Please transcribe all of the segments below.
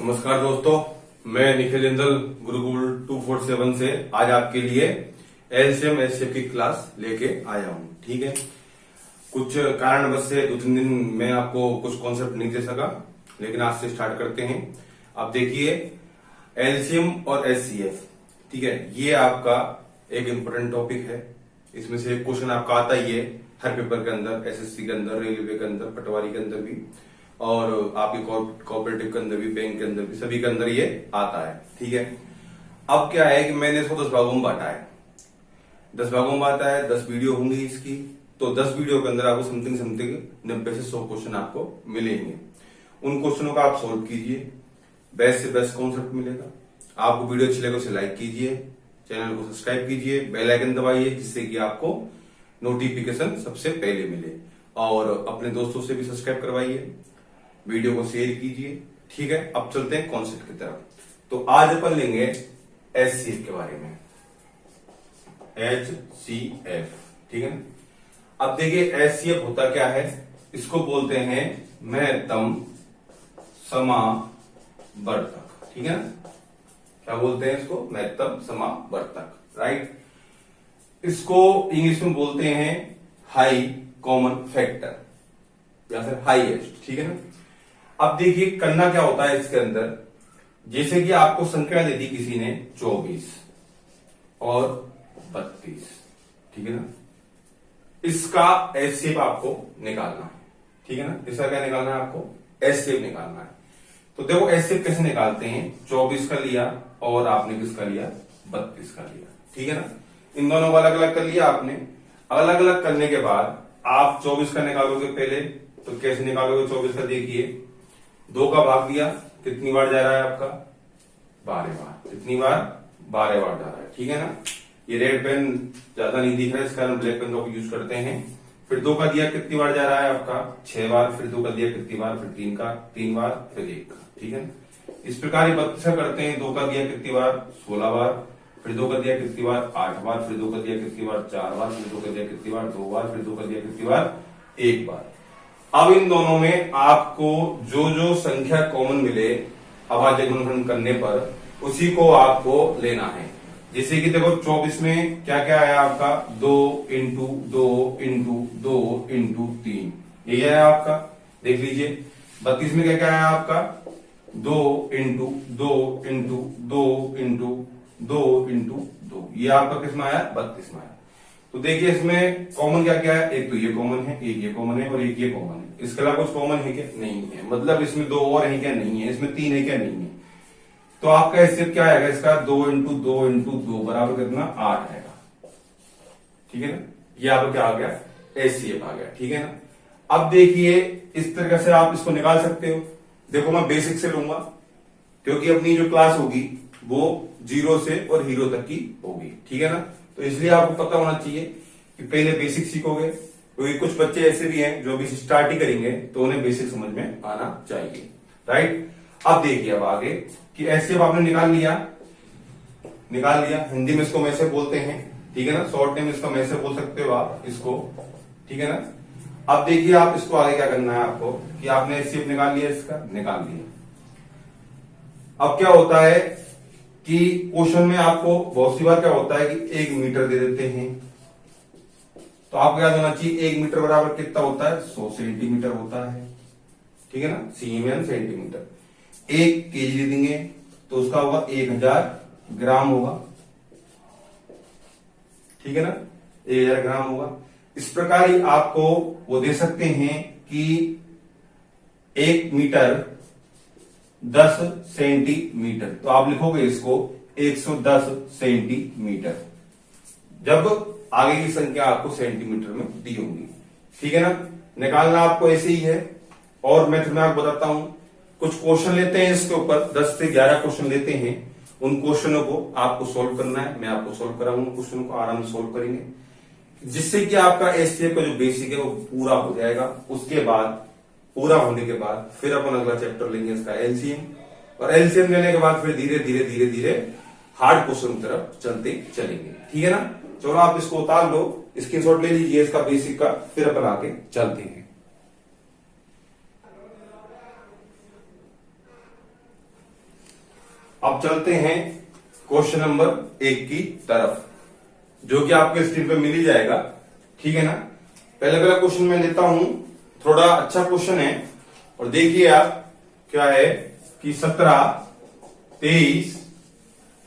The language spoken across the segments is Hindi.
नमस्कार दोस्तों, मैं निखिल जिंदल गुरुकुल 247 से आज आपके लिए एलसीएम एचसीएफ की क्लास लेके आया हूं। ठीक है, कुछ कारणवश से 2-3 दिन में आपको कुछ कॉन्सेप्ट नहीं दे सका, लेकिन आज से स्टार्ट करते हैं। आप देखिए, एलसीएम और एचसीएफ, ठीक है, ये आपका एक इम्पोर्टेंट टॉपिक है। इसमें से क्वेश्चन आपका आता ही है हर पेपर के अंदर, एसएससी के अंदर, रेलवे के अंदर, पटवारी के अंदर भी, और आपकी कोऑपरेटिव के अंदर भी, बैंक के अंदर भी, सभी के अंदर ये आता है। ठीक है, अब क्या है कि मैंने इसको 10 भागों में बांटा है। 10 भागों में बांटा है, 10 वीडियो होंगी इसकी, तो 10 वीडियो के अंदर आपको समथिंग 90 से 100 क्वेश्चन आपको मिलेंगे। उन क्वेश्चनों का आप सोल्व कीजिए, बेस्ट से बेस्ट कॉन्सेप्ट मिलेगा। आपको वीडियो अच्छी लगे उसे लाइक कीजिए, चैनल को सब्सक्राइब कीजिए, बेल आइकन दबाइए, जिससे कि आपको नोटिफिकेशन सबसे पहले मिले, और अपने दोस्तों से भी सब्सक्राइब करवाइए, वीडियो को शेयर कीजिए। ठीक है, अब चलते हैं कॉन्सेप्ट की तरफ। तो आज अपन लेंगे एचसीएफ के बारे में, एचसीएफ। ठीक है ना। अब देखिए, एचसीएफ होता क्या है, इसको बोलते हैं महत्तम समावर्तक। ठीक है ना, क्या बोलते हैं इसको? महत्तम समावर्तक, राइट। इसको इंग्लिश में बोलते हैं हाई कॉमन फैक्टर या फिर हाईएस्ट। ठीक है ना। अब देखिए, करना क्या होता है इसके अंदर, जैसे कि आपको संख्या दे दी किसी ने 24 और 32, ठीक है ना, इसका एचसीएफ आपको निकालना है। ठीक है ना, इसका क्या निकालना है आपको? एचसीएफ निकालना है। तो देखो एचसीएफ कैसे निकालते हैं, 24 का लिया और आपने किसका लिया? 32 का लिया। ठीक है ना, इन दोनों को अलग अलग कर लिया आपने। अलग अलग करने के बाद आप 24 का निकालोगे पहले, तो कैसे निकालोगे 24 का? देखिए, 2 का भाग दिया, कितनी बार जा रहा है आपका? 12 बार। कितनी बार? 12 बार जा रहा है। ठीक है ना। ये रेड पेन ज्यादा नहीं दिख रहा है, इस कारण ब्लैक पेन का यूज करते हैं। फिर 2 का दिया, कितनी बार जा रहा है आपका? 6 बार। फिर 2 का दिया, कितनी बार? फिर 3 का, 3 बार, फिर 1 का। ठीक है ना। इस प्रकार 32 का करते हैं। 2 का दिया कितनी बार? 16 बार। फिर 2 का दिया कितनी बार? 8 बार। फिर 2 का दिया कितनी बार? 4 बार। फिर 2 का दिया कितनी बार? 2 बार। फिर 2 का दिया कितनी बार? 1 बार। अब इन दोनों में आपको जो जो संख्या कॉमन मिले अभाज्य गुणनखंड करने पर, उसी को आपको लेना है। जैसे कि देखो, 24 में क्या क्या आया आपका? 2 इंटू 2 इंटू 2 इंटू 3, यही आया आपका। देख लीजिए, 32 में क्या क्या आया आपका? 2 इंटू 2 इंटू 2 इंटू 2 इंटू 2, ये आपका किसमें आया? 32 में आया। तो देखिए, इसमें कॉमन क्या क्या है? एक तो ये कॉमन है, एक ये कॉमन है, और एक ये कॉमन है। इसके अलावा कुछ कॉमन है क्या? नहीं है। मतलब इसमें 2 और है क्या? नहीं है। इसमें 3 है क्या? नहीं है। तो आपका एचसीएफ क्या आएगा इसका? 2 इंटू 2 इंटू 2 बराबर कितना? 8 आएगा। ठीक है ना, ये आपका क्या आ गया? एचसीएफ आ गया। ठीक है ना। अब देखिए, इस तरह से आप इसको निकाल सकते हो। देखो, मैं बेसिक से लूंगा, क्योंकि अपनी जो क्लास होगी वो 0 से और हीरो तक की होगी। ठीक है ना। तो इसलिए आपको पता होना चाहिए कि पहले बेसिक सीखोगे, क्योंकि कुछ बच्चे ऐसे भी हैं जो अभी स्टार्ट ही करेंगे, तो उन्हें बेसिक समझ में आना चाहिए, राइट। अब देखिए, अब आगे कि एचसीएफ आपने निकाल लिया। हिंदी में इसको मैसे बोलते हैं। ठीक है ना, शॉर्ट नेम इसका मैसे बोल सकते हो आप इसको। ठीक है ना। अब देखिए, आप इसको आगे क्या करना है आपको, कि आपने एचसीएफ निकाल लिया, इसका निकाल लिया। अब क्या होता है कि क्वेश्चन में आपको बहुत सी बार क्या होता है कि 1 मीटर दे देते हैं, तो आपको याद होना चाहिए 1 मीटर बराबर कितना होता है? 100 सेंटीमीटर होता है। ठीक है ना, सीएम सेंटीमीटर। 1 केजी दे देंगे तो उसका होगा 1000 ग्राम होगा। ठीक है ना, 1000 ग्राम होगा। इस प्रकार ही आपको वो दे सकते हैं कि 1 मीटर 10 सेंटीमीटर, तो आप लिखोगे इसको 110 सेंटीमीटर, जब आगे की संख्या आपको सेंटीमीटर में दी होंगी। ठीक है ना। निकालना आपको ऐसे ही है, और मैं तुम्हें आपको बताता हूं। कुछ क्वेश्चन लेते हैं इसके ऊपर, 10 से 11 क्वेश्चन लेते हैं। उन क्वेश्चनों को आपको सोल्व करना है, मैं आपको सोल्व कराऊंगा। क्वेश्चन को आराम से सोल्व करेंगे, जिससे कि आपका एचसीएफ का जो बेसिक है वो पूरा हो जाएगा। उसके बाद, पूरा होने के बाद, फिर अपन अगला चैप्टर लेंगे इसका एलसीएम, और एलसीएम लेने के बाद फिर धीरे धीरे धीरे धीरे हार्ड क्वेश्चन की तरफ चलते चलेंगे। ठीक है ना। चलो, आप इसको उतार लो, स्क्रीनशॉट ले लीजिए इसका बेसिक का, फिर अपन आगे चलते हैं। अब चलते हैं क्वेश्चन नंबर 1 की तरफ, जो कि आपके स्क्रीन पे मिल ही जाएगा, ठीक है ना। पहला क्वेश्चन मैं लेता हूं, थोड़ा अच्छा क्वेश्चन है, और देखिए आप क्या है कि 17, 23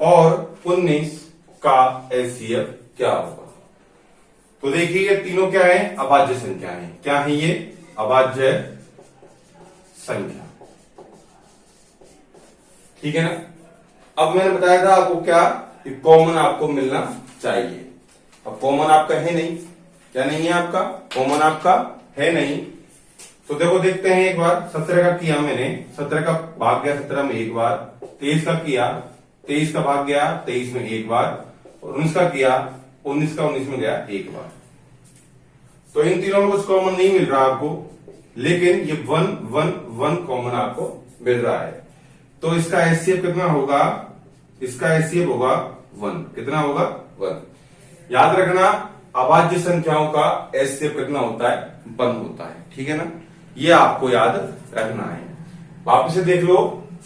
और 19 का एचसीएफ क्या होगा। तो देखिए ये तीनों क्या है, अभाज्य संख्या है। क्या है ये, अभाज्य संख्या, ठीक है ना। अब मैंने बताया था आपको क्या, कि कॉमन आपको मिलना चाहिए। अब कॉमन आपका है नहीं, क्या नहीं है आपका, कॉमन आपका है नहीं। तो देखो देखते हैं एक बार, 17 का किया मैंने, 17 का भाग गया 17 में एक बार, 23 का किया, 23 का भाग गया 23 में एक बार, और 19 का किया, 19 का 19 में गया एक बार। तो इन तीनों में कुछ कॉमन नहीं मिल रहा आपको, लेकिन ये 1 1 1 कॉमन आपको मिल रहा है। तो इसका एचसीएफ कितना होगा, इसका एचसीएफ होगा 1। कितना होगा, 1। याद रखना अभाज्य संख्याओं का एचसीएफ कितना होता है, 1 होता है, ठीक है ना। ये आपको याद रखना है। वापिस से देख लो,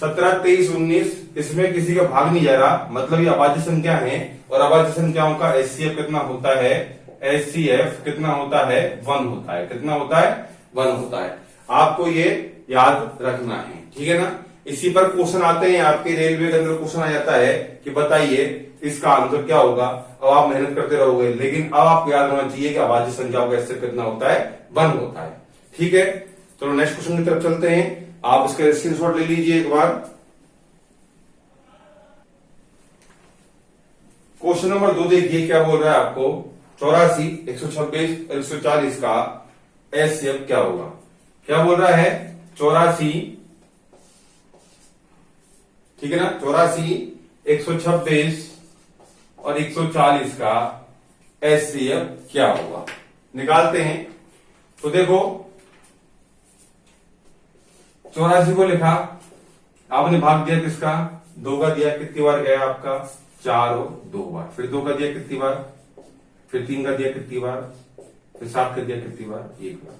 17 23 19 इसमें किसी का भाग नहीं जा रहा, मतलब ये अभाज्य संख्या है, और अभाज्य संख्याओं का एचसीएफ कितना होता है, एचसीएफ कितना होता है, 1 होता है। कितना होता है, 1 होता है। आपको ये याद रखना है, ठीक है ना। इसी पर क्वेश्चन आते हैं आपके, रेलवे के अंदर क्वेश्चन आ जाता है कि बताइए इसका आंसर क्या होगा। अब आप मेहनत करते रहोगे, लेकिन अब आपको याद होना चाहिए कि अभाज्य संख्याओं का एचसीएफ कितना होता है, 1 होता है, ठीक है। तो नेक्स्ट क्वेश्चन की तरफ चलते हैं। आप इसका स्क्रीनशॉट ले लीजिए एक बार। क्वेश्चन नंबर 2 देखिए क्या बोल रहा है आपको, 84 126 और 140 का एचसीएफ क्या होगा। क्या बोल रहा है, 84, ठीक है ना, 84 126 और 140 का एचसीएफ क्या होगा, निकालते हैं। तो देखो 84 को लिखा, आपने भाग दिया किसका, 2 का दिया, कितनी बार गया आपका, 4 और 2 बार, फिर 2 का दिया कितनी बार, फिर 3 का दिया कितनी बार, फिर 7 का दिया कितनी बार, 1 बार।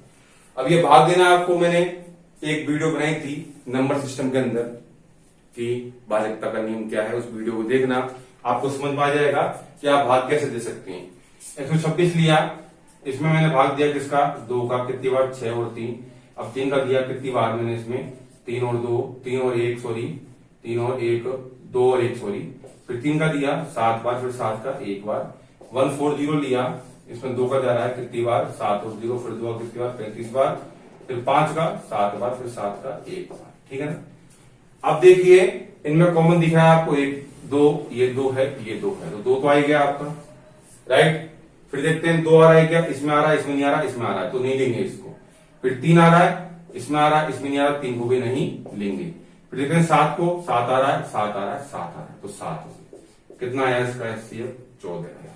अब ये भाग देना आपको मैंने एक वीडियो बनाई थी नंबर सिस्टम के अंदर कि भाजकता का नियम क्या है, उस वीडियो को देखना, आपको समझ में आ जाएगा कि आप भाग कैसे दे सकते हैं। 126 लिया, इसमें मैंने भाग दिया किसका, 2 का, कितनी बार, 6 और 3। अब 3 का दिया कितनी बार मैंने इसमें, 3 और 2, 3 और 1 सॉरी, 3 और 1, 2 और 1 सॉरी, फिर 3 का दिया 7 बार, फिर 7 का 1 बार। 140 लिया, इसमें 2 का जा रहा है कितनी बार, 7 और 0, फिर 2 कितनी बार, 35 बार, फिर 5 का 7 बार, फिर 7 का 1 बार, ठीक है ना। अब देखिए इनमें कॉमन दिख रहा है आपको 1 2, ये 2 है, ये 2 है, तो 2 तो आ गया आपका, राइट। फिर देखते हैं 2 आ रहा है क्या, इसमें आ रहा है, इसमें नहीं आ रहा, इसमें आ रहा है, तो नहीं लेंगे इसको। फिर 3 आ रहा है, इसमें आ रहा है, इसमें नहीं आ रहा, 3 को भी नहीं लेंगे। फिर देखते हैं 7 को, 7 आ रहा है, 7 आ रहा है, 7 आ रहा है, तो 7 हो गया। कितना आया इसका एचसीएफ, 14 आया,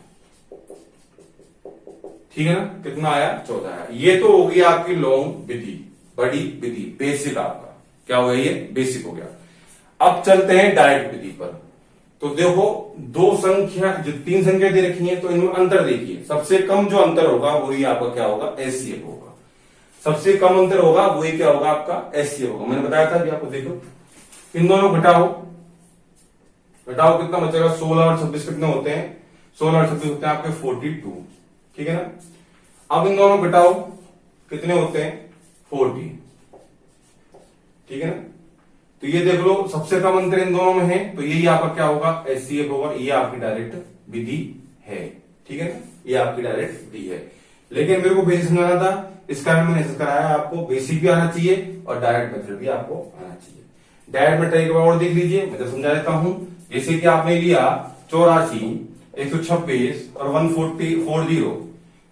ठीक है ना। कितना आया, 14 आया। ये तो होगी आपकी लॉन्ग विधि, बड़ी विधि, बेसिक आपका क्या हो गया, ये बेसिक हो गया। अब चलते हैं डायरेक्ट विधि पर। तो देखो 2 संख्या, जो 3 संख्या दे रखी है, तो इनमें अंतर देखिए, सबसे कम जो अंतर होगा वही आपका क्या होगा, एचसीएफ होगा। सबसे कम अंतर होगा वही क्या होगा, आपका एचसीएफ होगा। मैंने बताया था अभी आपको, देखो इन दोनों घटाओ, घटाओ कितना बचेगा, 16 और 26 कितने होते हैं, 16 और 26 होते हैं आपके 42, ठीक है ना। अब इन दोनों घटाओ कितने होते हैं, 40, ठीक है ना। तो ये देख लो सबसे कम अंतर इन दोनों में है, तो यही आपका क्या होगा, एचसीएफ होगा। ये आपकी डायरेक्ट विधि है, ठीक है ना, ये आपकी डायरेक्ट विधि है। लेकिन मेरे को बेसिक समझाना था, इस कारण मैंने ऐसा कराया, आपको बेसिक भी आना चाहिए और डायरेक्ट मेथड भी आपको आना चाहिए। डायरेक्ट मेथड एक बार और देख लीजिए, मैं तो समझा देता हूं। जैसे कि आपने लिया 84 126 और 140,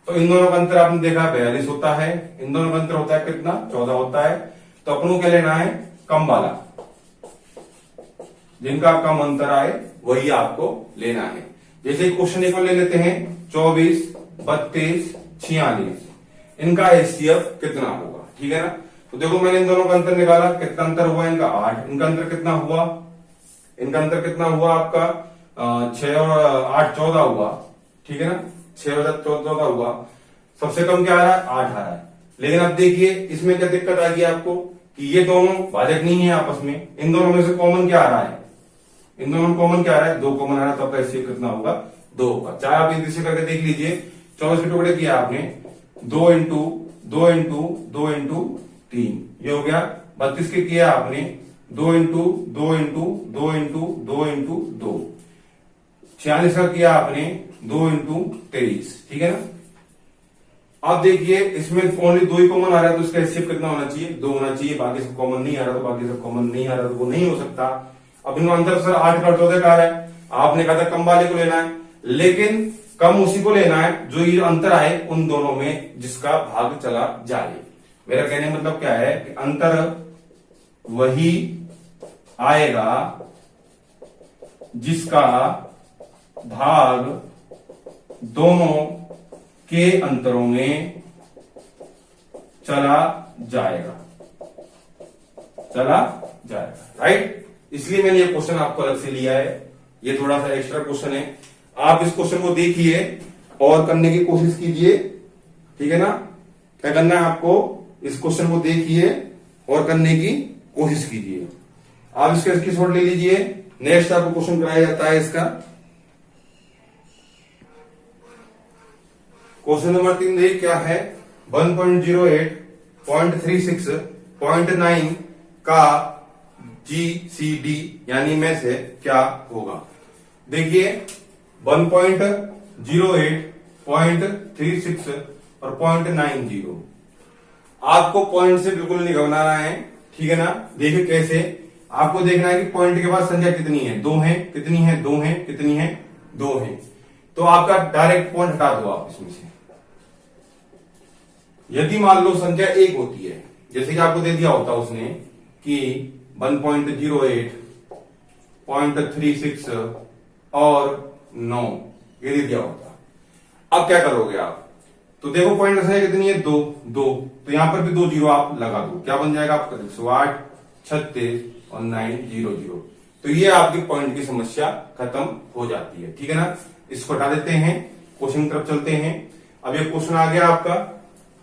तो इन दोनों का अंतर आपने देखा 42 होता है, इन दोनों का अंतर होता है कितना, 14 होता है। तो अपन को क्या लेना है, कम वाला, जिनका कम अंतर आए वही आपको लेना है। जैसे क्वेश्चन एक ले लेते हैं, 24 32 46, इनका एचसीएफ कितना होगा, ठीक है ना। तो देखो मैंने इन दोनों का अंतर निकाला, कितना अंतर हुआ इनका, 8। इनका अंतर कितना हुआ, इनका अंतर कितना हुआ आपका, 6 और 8 14 हुआ, ठीक है ना, 6 और 14 हुआ। सबसे कम क्या आ रहा है, 8 आ रहा है। लेकिन अब देखिए इसमें क्या दिक्कत आ गई आपको, कि ये दोनों भाजक नहीं है आपस में, इन दोनों में से कॉमन क्या आ रहा है, इन दोनों में कॉमन क्या आ रहा है, 2 कॉमन आ रहा है, तो आपका एचसीएफ कितना होगा, 2 होगा। चाहे आप इधर से करके देख लीजिए, 24 के टुकड़े किया आपने, 2 इंटू 2 इंटू 2 इंटू 3, ये हो गया। 32 के किया आपने 2 इंटू 2 इंटू 2 इंटू 2 इंटू 2। 46 का किया आपने 2 इंटू 23, ठीक है ना। अब देखिए इसमें ओनली 2 ही कॉमन आ रहा है, तो इसका एचसीएफ कितना होना चाहिए, 2 होना चाहिए। बाकी सब कॉमन नहीं आ रहा, तो बाकी सब कॉमन नहीं आ रहा, तो वो नहीं हो सकता। अब इनमें अंतर सर 8 का 14 का आ रहा है, आपने कहा था कम वाले को लेना है, लेकिन कम उसी को लेना है जो ये अंतर आए उन दोनों में जिसका भाग चला जाए। मेरा कहने का मतलब क्या है कि अंतर वही आएगा जिसका भाग दोनों के अंतरों में चला जाएगा, राइट। इसलिए मैंने ये क्वेश्चन आपको अलग से लिया है, ये थोड़ा सा एक्स्ट्रा क्वेश्चन है। आप इस क्वेश्चन को देखिए और करने की कोशिश कीजिए, ठीक है ना। क्या करना है आपको, इस क्वेश्चन को देखिए और करने की कोशिश कीजिए। आप इसका स्क्रीनशॉट ले लीजिए। नेक्स्ट आपको क्वेश्चन कराया जाता है इसका क्वेश्चन नंबर 3 देखिए क्या है। 1.08.36.9 का GCD यानी में से क्या होगा। देखिए 1.08.36 और 0.90 आपको पॉइंट से बिल्कुल नहीं घबराना है, ठीक है ना। देखिए कैसे, आपको देखना है कि पॉइंट के बाद संख्या कितनी है, 2 है, कितनी है, 2 है, कितनी है, 2 है। तो आपका डायरेक्ट पॉइंट हटा दो आप इसमें से। यदि मान लो संख्या 1 होती है, जैसे कि आपको दे दिया होता उसने कि 1.08.36 और 9 ये दे दिया होता। अब क्या करोगे आप, तो देखो पॉइंट संख्या कितनी है, 2 तो यहां पर भी 2 जीरो आप लगा दो, क्या बन जाएगा आपका 108, 36 और 900। तो ये आपकी पॉइंट की समस्या खत्म हो जाती है, ठीक है ना। इसको हटा देते हैं, क्वेश्चन की तरफ चलते हैं। अब ये क्वेश्चन आ गया आपका,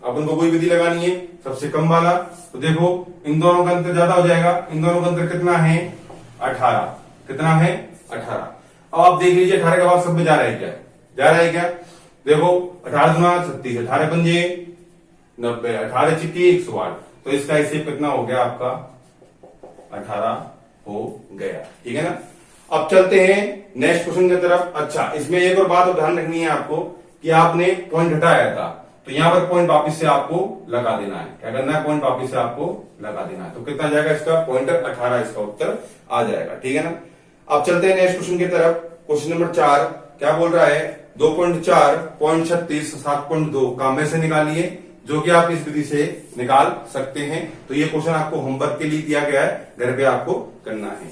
अपन को कोई विधि लगानी है सबसे कम वाला। तो देखो इन दोनों का अंतर ज्यादा हो जाएगा, इन दोनों का अंतर कितना है, 18। कितना है, 18। अब आप देख लीजिए 18 के बाद सब में जा रहा है क्या, देखो 18 गुना 36, 18 पंजे 90, 18 चिट्टी 108। तो इसका हिसाब कितना हो गया आपका, 18 हो गया, ठीक है ना। अब चलते हैं नेक्स्ट क्वेश्चन की तरफ। अच्छा, इसमें एक और बात ध्यान रखनी है आपको कि आपने पॉइंट हटाया था, तो यहां पर पॉइंट वापिस से आपको लगा देना है। क्या करना है, पॉइंट वापिस से आपको लगा देना है। तो कितना जाएगा इसका पॉइंटर, 18 इसका उत्तर आ जाएगा, ठीक है ना। अब चलते हैं नेक्स्ट क्वेश्चन की तरफ। क्वेश्चन नंबर 4 क्या बोल रहा है, 2.4, 0.36, 7.2 का में से निकालिए, जो कि आप इस विधि से निकाल सकते हैं। तो ये क्वेश्चन आपको होमवर्क के लिए दिया गया है, घर पे आपको करना है।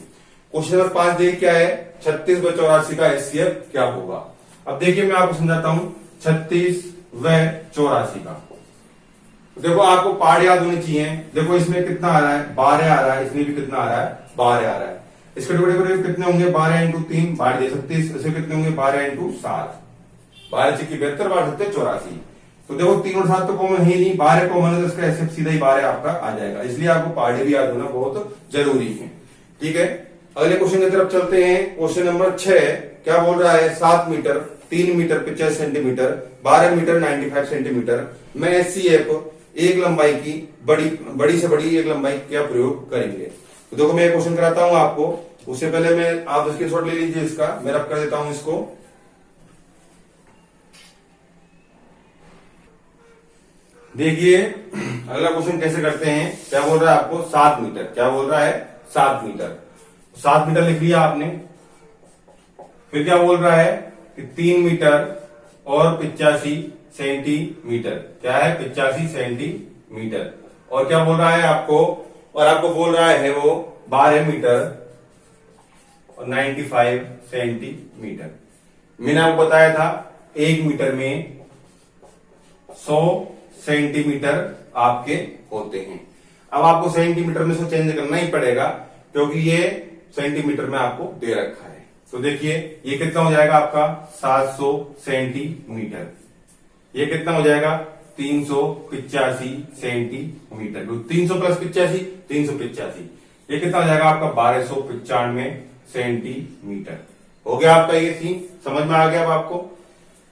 क्वेश्चन नंबर 5 देखिए क्या है, 36/84 का एचसीएफ क्या होगा। अब देखिए मैं आपको समझाता हूं, 36/84 का देखो आपको पार्ट याद होनी चाहिए। देखो इसमें कितना आ रहा है, 12 आ रहा है, इसमें भी कितना आ रहा है, 12 आ रहा है। इसके टुकड़े कितने होंगे, 12 इंटू 3 12 दे सकते, इससे कितने होंगे 12 इंटू 7, 12 6 72, 12 7 84। तो देखो 3 और 7 तो कॉमन है नहीं, 12 कॉमन है, तो इसका एचसीएफ सीधा ही 12 आपका आ जाएगा। इसलिए आपको पार्ट भी याद होना बहुत जरूरी है, ठीक है। अगले क्वेश्चन की तरफ चलते हैं। क्वेश्चन नंबर 6 क्या बोल रहा है, 7 metre 3 metre 50 centimetre 12 metre 95 centimetre में एचसीएफ एक लंबाई की बड़ी से बड़ी एक लंबाई क्या प्रयोग करेंगे। तो देखो मैं क्वेश्चन कराता हूं आपको, उससे पहले मैं आप स्क्रीनशॉट ले लीजिए इसका, मैं रब कर देता हूं इसको। देखिए अगला क्वेश्चन कैसे करते हैं। क्या बोल रहा है आपको, 7 मीटर, क्या बोल रहा है 7 मीटर। 7 मीटर लिख लिया आपने, फिर क्या बोल रहा है कि 3 मीटर और 85 सेंटीमीटर, क्या है 85 सेंटीमीटर। और क्या बोल रहा है आपको, और आपको बोल रहा है वो 12 मीटर और 95 सेंटीमीटर। मैंने आपको बताया था 1 मीटर में 100 सेंटीमीटर आपके होते हैं। अब आपको सेंटीमीटर में से चेंज करना ही पड़ेगा, क्योंकि ये सेंटीमीटर में आपको दे रखा है। तो देखिए ये कितना हो जाएगा आपका 700 सेंटीमीटर, ये कितना हो जाएगा 385 सेंटीमीटर। 300 प्लस 85 385, ये कितना हो जाएगा आपका 1295 सेंटीमीटर। हो गया आपका ये सीन, समझ में आ गया अब आपको।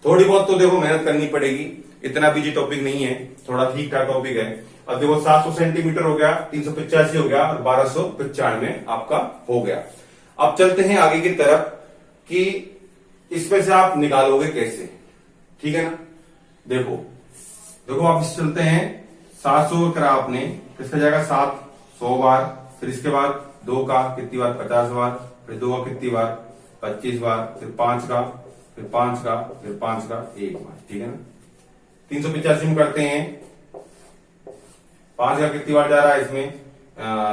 थोड़ी बहुत तो देखो मेहनत करनी पड़ेगी, इतना बीजी टॉपिक नहीं है, थोड़ा ठीक ठाक टॉपिक है। अब देखो 700 सेंटीमीटर हो गया, 385 हो गया और 1295 आपका हो गया। अब चलते हैं आगे की तरफ कि इसमें से आप निकालोगे कैसे, ठीक है ना। देखो देखो आप इस चलते हैं, 700 करा आपने, किसका जाएगा 7 100 बार, फिर इसके बाद 2 का कितनी बार 50 बार, फिर 2 का कितनी बार 25 बार, फिर 5 का, फिर 5 का, फिर 5 का 1 बार, ठीक है ना। 385 में करते हैं, 5 का कितनी बार जा रहा है इसमें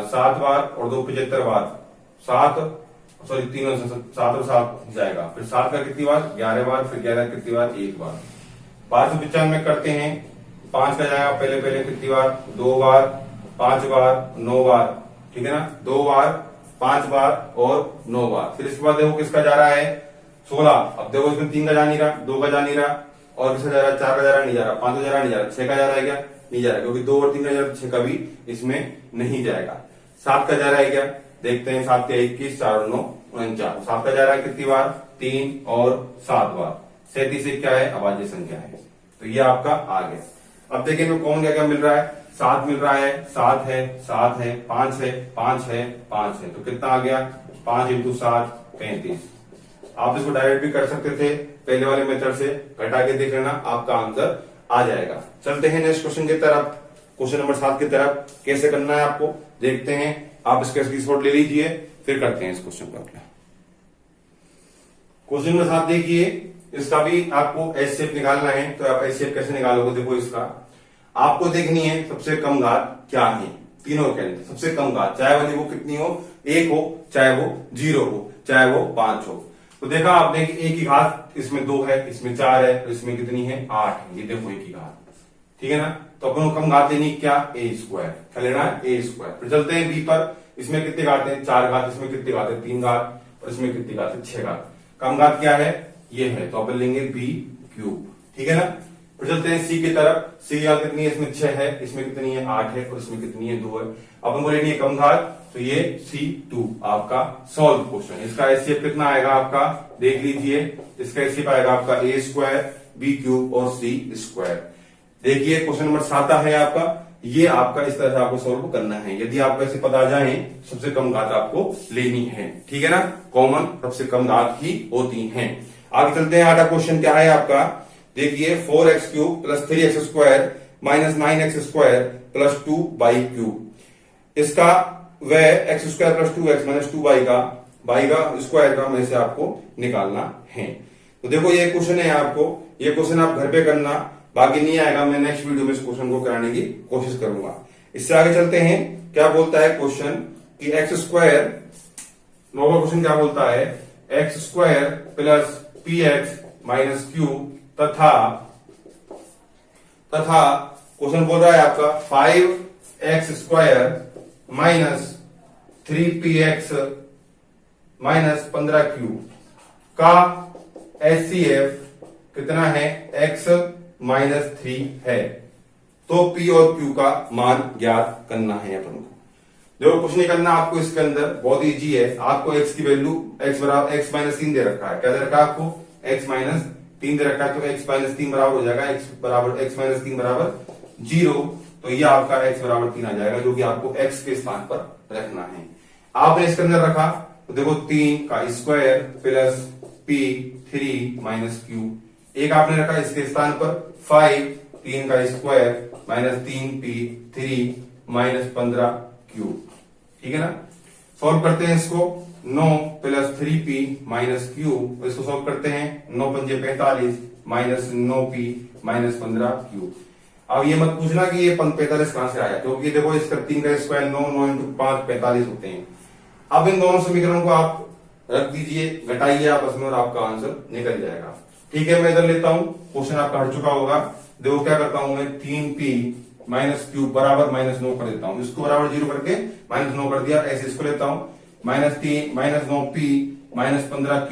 7 बार और 2 75 बार, 7 और 7 जाएगा, फिर 7 का कितनी बार 11 बार, फिर 11 कितनी बार 1 बार। 595 में करते हैं, 5 का जाएगा पहले पहले कितनी बार 2 बार, 5 बार 9 बार, ठीक है ना, 2 बार 5 बार और 9 बार। फिर इसके बाद देखो किसका जा रहा है 16। अब देखो इसमें 3 का जा नहीं रहा, 2 का जा नहीं रहा, और किसका जा रहा है 4 का जा रहा नहीं जा रहा, 5 का जा रहा नहीं जा रहा, 6 का जा रहा है क्या नहीं जा रहा, क्योंकि 2 और 3 का जा रहा, 6 का भी इसमें नहीं जाएगा। 7 का जा रहा है क्या, देखते हैं, 7 के 21, 4 और 9 49। 7 का जा रहा है कितनी बार 3 और 7 बार, 37 से क्या है अभाज्य संख्या है, तो ये आपका आ गया। अब देखिए इनमें कौन क्या क्या मिल रहा है, 7 मिल रहा है, 7 है, 7 है, 5 है, 5 है, 5 है, तो कितना आ गया 5 × 7 35। आप इसको डायरेक्ट भी कर सकते थे, पहले वाले मेथड से घटा के देख लेना, आपका आंसर आ जाएगा। चलते हैं नेक्स्ट क्वेश्चन की तरफ, क्वेश्चन नंबर 7 की तरफ। कैसे करना है आपको देखते हैं, आप इसका स्क्रीनशॉट ले लीजिए, फिर करते हैं इस क्वेश्चन को अगला। क्वेश्चन नंबर 7 देखिए, इसका भी आपको एस शेप निकालना है, तो आप एस शेप कैसे निकालोगे, देखो इसका आपको देखनी है सबसे कम घात क्या है तीनों के अंदर, सबसे कम घात, चाहे वो कितनी हो, 1 हो, चाहे वो 0 हो, चाहे वो 5 हो। तो देखा आपने कि एक की घात इसमें 2 है, इसमें 4 है, तो इसमें कितनी है 8 है, ये देखो एक की घात, ठीक है ना। तो अपन को कम घात लेनी क्या a², क्या लेना है a²। फिर चलते हैं b पर, इसमें कितने घात है 4 घात, इसमें कितनी घात है 3 घात, और इसमें कितनी घात है 6 घात। कम घात क्या है ये है, तो अपन लेंगे b³, ठीक है ना। फिर चलते हैं c की तरफ, c घात कितनी है, इसमें 6 है, इसमें कितनी है 8 है, और इसमें कितनी है 2 है। अपन को लेनी है कम घात, तो ये c2 आपका सॉल्व क्वेश्चन। इसका एचसीएफ कितना आएगा आपका देख लीजिए, इसका एचसीएफ आएगा आपका a² b³ और c²। देखिए क्वेश्चन नंबर 7 है आपका, ये आपका इस तरह से आपको सॉल्व करना है। यदि आपको ऐसे पता जाए सबसे कम घात आपको लेनी है, ठीक है ना, कॉमन सबसे कम घात ही होती हैं। आगे चलते हैं, आधा क्वेश्चन क्या है आपका, देखिए 4x³ + 3x² - 9x² + 2y³। इसका वह x² + 2x - 2y का स्क्वायर का में से आपको निकालना है। तो देखो ये क्वेश्चन है आपको, ये क्वेश्चन आप घर पे करना, बाकी नहीं आएगा, मैं नेक्स्ट वीडियो में इस क्वेश्चन को कराने की कोशिश करूंगा। इससे आगे चलते हैं, क्या बोलता है क्वेश्चन कि x², नौवां क्वेश्चन क्या बोलता है, x² + px - q तथा क्वेश्चन बोल रहा है आपका 5x² - 3px - 15q का एचसीएफ कितना है, x - 3 है। तो p और q का मान ज्ञात करना है अपन को। देखो कुछ नहीं करना आपको, इसके अंदर बहुत इजी है। आपको x की वैल्यू x - 3 दे रखा है, क्या दे रखा है आपको x - 3 दे रखा है, तो x - 3 बराबर हो जाएगा x - 3 बराबर 0। तो ये आपका x बराबर 3 आ जाएगा, जो कि आपको x के स्थान पर रखना है। आपने इसके अंदर रखा, तो देखो 3 का स्क्वायर प्लस p3 - q, एक आपने रखा इसके स्थान पर 5, 3 का स्क्वायर -3p3 - 15q, ठीक है ना। सॉल्व करते हैं इसको, 9 + 3p - q, इसको सॉल्व करते हैं, 9 × 5 = 45 -9p - 15q। अब ये मत पूछना कि ये 45 कहां से आया, क्योंकि देखो इसका 3 का स्क्वायर 9 × 5 45 होते हैं। अब इन दोनों समीकरणों को आप रख दीजिए, घटाइए आपस में, और आपका आंसर निकल जाएगा। ठीक है, मैं इधर लेता हूं, क्वेश्चन आपका हट चुका होगा। देखो क्या करता हूं मैं, 3p - q बराबर -9 कर देता हूं, इसको बराबर 0 करके -9 कर दिया, ऐसे इसको लेता हूं, -3 -9p - 15q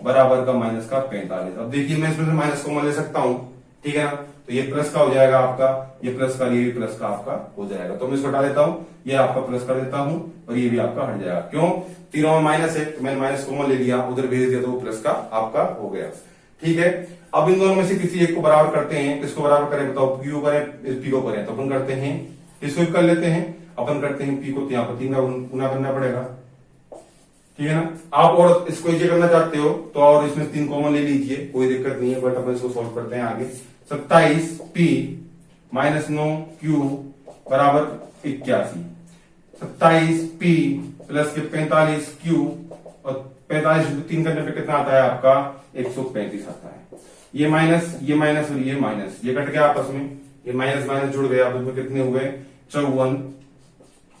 बराबर का -45। अब देखिए मैं इसमें से माइनस कॉमन ले सकता हूं, ठीक है ना। तो ये प्लस का हो जाएगा आपका, ये प्लस का, ये भी प्लस का आपका हो जाएगा। तो मैं इसको हटा देता हूं, ये आपका प्लस कर देता हूं और ये भी आपका हट जाएगा। क्यों? तीनों में माइनस है तो मैंने माइनस कॉमन ले लिया, उधर भेज दिया तो वो प्लस का आपका हो गया। ठीक है, अब इन दोनों में से किसी एक को बराबर करते हैं। किसको बराबर करें बताओ? क्यू करें, पी को करें। तो अपन करते हैं इसको कर लेते हैं, अपन करते हैं पी को, तो यहाँ पर 3 का गुना करना पड़ेगा। ठीक है ना। आप और इसको इजी करना चाहते हो तो और इसमें 3 कॉमन ले लीजिए, कोई दिक्कत नहीं है, बट अपन इसको सॉल्व करते हैं आगे। 27 पी माइनस 9 क्यू बराबर 81। 27 पी प्लस के 45 क्यू और 45 3 करने पे कितना आता है आपका? 135 आता है। ये माइनस और ये माइनस, ये कट गया आपस में, ये माइनस माइनस जुड़ गया, आपस में कितने हुए? 54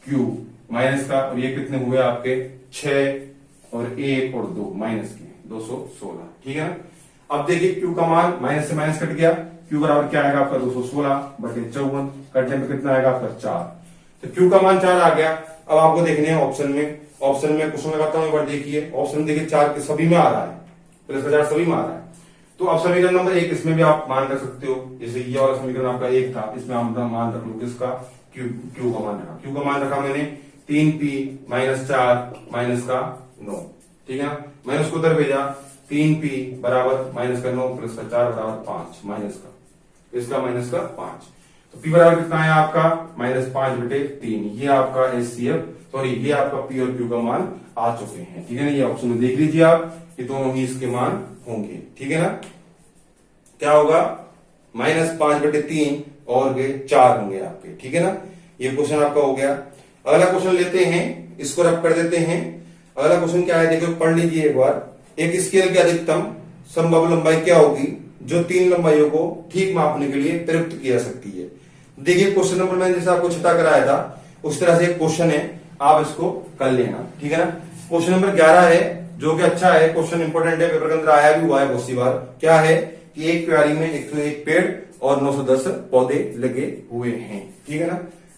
क्यू माइनस का, और ये कितने हुए आपके? 6 और 1 और 2 माइनस के 216। ठीक है ना। अब देखिए क्यू का मान माइनस से माइनस कट गया, क्यू बराबर क्या आएगा आपका? 216 बटे 54, कटने में कितना आएगा आपका? 4। तो क्यू का मान 4 आ गया। अब आपको देखने हैं ऑप्शन में क्वेश्चन लगाता हूं, एक बार देखिए ऑप्शन देखिए 4 के सभी में आ रहा है, प्लस का 4 सभी में आ रहा है। तो अब समीकरण नंबर 1 इसमें भी आप मान रख सकते हो, जैसे ये वाला समीकरण आपका 1 था, इसमें आप मान रख लो किसका? क्यू का मान रखा। क्यू का मान रखा मैंने 3p माइनस 4 माइनस का 9। ठीक है ना। मैंने उसको उधर भेजा, 3p बराबर माइनस का 9 प्लस का 4 बराबर 5 माइनस का, इसका माइनस का 5। तो p बराबर कितना है आपका? -5/3। ये आपका एचसीएफ, सॉरी ये आपका p और q का मान आ चुके हैं। ठीक है ना। ये ऑप्शन में देख लीजिए आप, ये दोनों ही इसके मान होंगे। ठीक है ना। क्या होगा? -5/3 और ये 4 होंगे आपके। ठीक है ना। ये क्वेश्चन आपका हो गया। अगला क्वेश्चन लेते हैं, इसको रब कर देते हैं। अगला क्वेश्चन क्या है देखो, पढ़ लीजिए एक बार। एक स्केल की अधिकतम संभव लंबाई क्या होगी जो 3 लंबाइयों को ठीक मापने के लिए प्रयुक्त की जा सकती है? देखिए क्वेश्चन नंबर मैंने जैसे आपको छठा कराया था उस तरह से एक क्वेश्चन है, आप इसको कर लेना। ठीक है ना। क्वेश्चन नंबर 11 है, जो कि अच्छा है, क्वेश्चन इंपोर्टेंट है, पेपर के अंदर आया भी हुआ है बहुत सी बार। क्या है कि एक क्यारी में 101 पेड़ और 910 पौधे लगे हुए हैं। ठीक है ना।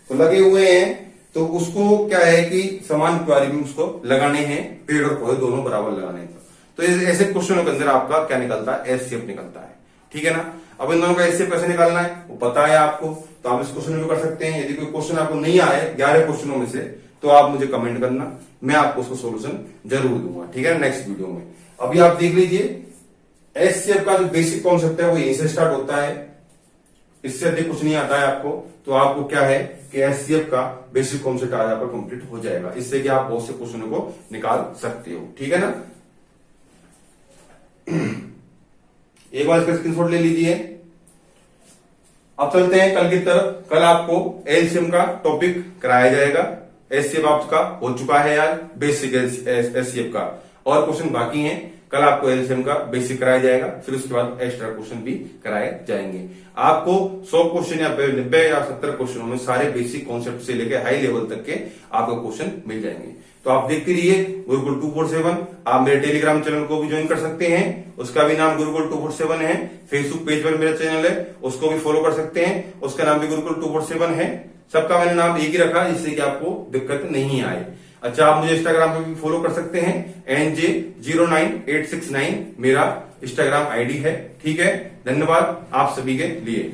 तो लगे हुए हैं तो उसको क्या है कि समान क्यारी में उसको लगाने हैं, पेड़ और पौधे दोनों बराबर लगाने हैं। तो ऐसे क्वेश्चनों के अंदर आपका क्या निकलता है? एचसीएफ निकलता है। ठीक है ना। अब इन दोनों का एचसीएफ कैसे निकालना है वो पता है आपको, तो आप इस क्वेश्चन में कर सकते हैं। यदि कोई क्वेश्चन आपको नहीं आए 11 क्वेश्चनों में से, तो आप मुझे कमेंट करना, मैं आपको उसका सोल्यूशन जरूर दूंगा। ठीक है, नेक्स्ट वीडियो में। अभी आप देख लीजिए एचसीएफ का जो बेसिक कॉन्सेप्ट है वो यहीं से स्टार्ट होता है, इससे अधिक कुछ नहीं आता है आपको। तो आपको क्या है कि एचसीएफ का बेसिक कॉन्सेप्ट आज आपका कंप्लीट हो जाएगा, इससे कि आप बहुत से क्वेश्चनों को निकाल सकते हो। ठीक है ना। एक बार इसका स्क्रीनशॉट ले लीजिए। अब चलते हैं कल की तरफ। कल आपको एलसीएम का टॉपिक कराया जाएगा। एचसीएफ आपका हो चुका है यार, बेसिक एचसीएफ का और क्वेश्चन बाकी हैं। कल आपको एलसीएम का बेसिक कराया जाएगा, फिर उसके बाद एक्स्ट्रा क्वेश्चन भी कराए जाएंगे। आपको 100 क्वेश्चन या 90 या 70 क्वेश्चनों में सारे बेसिक कॉन्सेप्ट से लेकर हाई लेवल तक के आपको क्वेश्चन मिल जाएंगे। तो आप देखते रहिए गुरुकुल 247। आप मेरे टेलीग्राम चैनल को भी ज्वाइन कर सकते हैं, उसका भी नाम गुरुकुल 247 है। फेसबुक पेज पर मेरा चैनल है, उसको भी फॉलो कर सकते हैं, उसका नाम भी गुरुकुल 247 है। सबका मैंने नाम एक ही रखा जिससे कि आपको दिक्कत नहीं आए। अच्छा, आप मुझे इंस्टाग्राम पे भी फॉलो कर सकते हैं, NJ09869 मेरा इंस्टाग्राम आईडी है। ठीक है, धन्यवाद आप सभी के लिए।